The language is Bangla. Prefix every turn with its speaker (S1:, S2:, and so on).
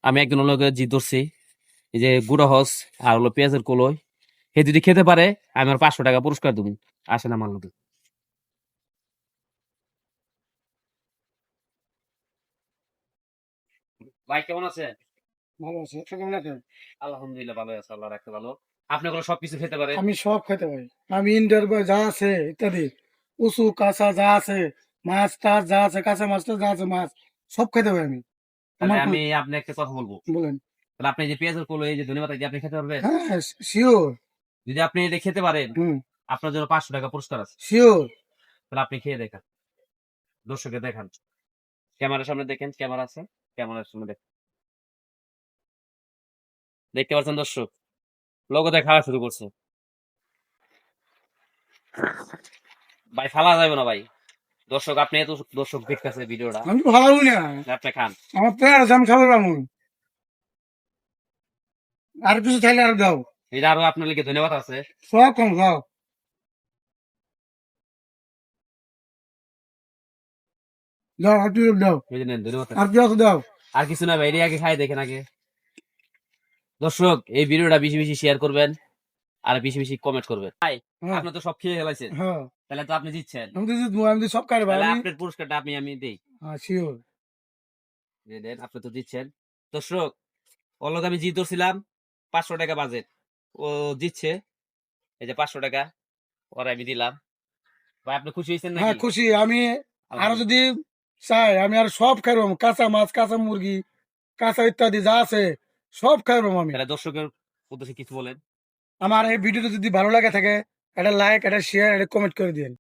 S1: আমি একজন লোকের জিত ধরছি, এই যে গুড়া হস আর হলো পেঁয়াজের কলই, হে যদি খেতে পারে আমি আর 500 টাকা পুরস্কার দেবো। আসেন আমার লোকে। ভাই কেমন আছে?
S2: ভালো আছে, আপনি কেমন আছেন?
S1: আলহামদুলিল্লাহ ভালো আছে, আল্লাহ রাখতে ভালো। আপনি ওগুলো সবকিছু খেতে পারেন।
S2: আমি সব খেতে পারি। আমি ইন্ডোর যা আছে ইত্যাদি, উঁচু কাঁচা যা আছে, মাছ টাছ যা আছে, কাঁচা মাছ টাছ যা আছে, মাছ সব খেতে পারি আমি।
S1: তাহলে
S2: আমার
S1: আমি আপনি একটা কথা বলবো।
S2: বলেন।
S1: তাহলে আপনি যে পেঁয়াজের কলই, এই যে ধন্যবাদ, আপনি খেতে পারবেন?
S2: হ্যাঁ, শিওর।
S1: যদি আপনি এটা খেতে পারেন,
S2: হুম,
S1: আপনার জন্য 500 টাকা পুরস্কার আছে।
S2: শিওর।
S1: তাহলে আপনি খেয়ে দেখান, দর্শককে দেখান। ক্যামেরার সামনে দেখেন, ক্যামেরা আছে, ক্যামেরার সামনে দেখেন। দেখতে পাচ্ছেন দর্শক, লোক ওদের খাওয়া শুরু করছে। ভাই ফালা যাবে না ভাই। দর্শক, আপনি এত দর্শক দেখতেছে ভিডিওটা,
S2: আমি তো ভালো না।
S1: আপনি খান।
S2: আমার পেয়ার আছে, আমি খাবো পারবো। আর কিছু চাইলে আর দাও।
S1: এটা আরো আপনার লিখে ধন্যবাদ আছে।
S2: সব কম খাও। দাও, আর কিছু দাও।
S1: এই যে নেন, ধন্যবাদ
S2: আর
S1: আছে।
S2: কি আছে দাও।
S1: আর কিছু না ভাই, এটাই আগে খাই দেখেন আগে। দর্শক, এই ভিডিওটা বেশি বেশি শেয়ার করবেন আর বেশি বেশি কমেন্ট করবেন। ভাই,
S2: হ্যাঁ,
S1: আপনি তো সব খেয়ে ফেলাইছেন,
S2: হ্যাঁ।
S1: তাহলে তো আপনি জিতছেন।
S2: আমি তো জিতবো, আমি তো সব খাই ভাই
S1: তাহলে
S2: আমি।
S1: আপনার পুরস্কারটা আমি দেই।
S2: হ্যাঁ, শিওর।
S1: যে দেন, আপনি তো জিতছেন। দর্শক, ওর লগে আমি জিত ধরছিলাম, 500 টাকা বাজেট। ও জিতছে, এই যে 500 টাকা ওরা আমি দিলাম। ভাই, আপনি খুশি হয়েছেন
S2: হ্যাঁ,
S1: নাকি?
S2: খুশি আমি। আরো
S1: আলহামদুলিল্লাহ।
S2: যদি চাই আমি আর সব খাইবাম, কাঁচা মাছ, কাঁচা মুরগি, কাঁচা ইত্যাদি যা আছে সব খাইবাম আমি।
S1: তাহলে দর্শকের উদ্দেশ্যে কিছু বলেন।
S2: আমার এই ভিডিওটা যদি ভালো লাগে থাকে, একটা লাইক, একটা শেয়ার, একটা কমেন্ট করে দিন।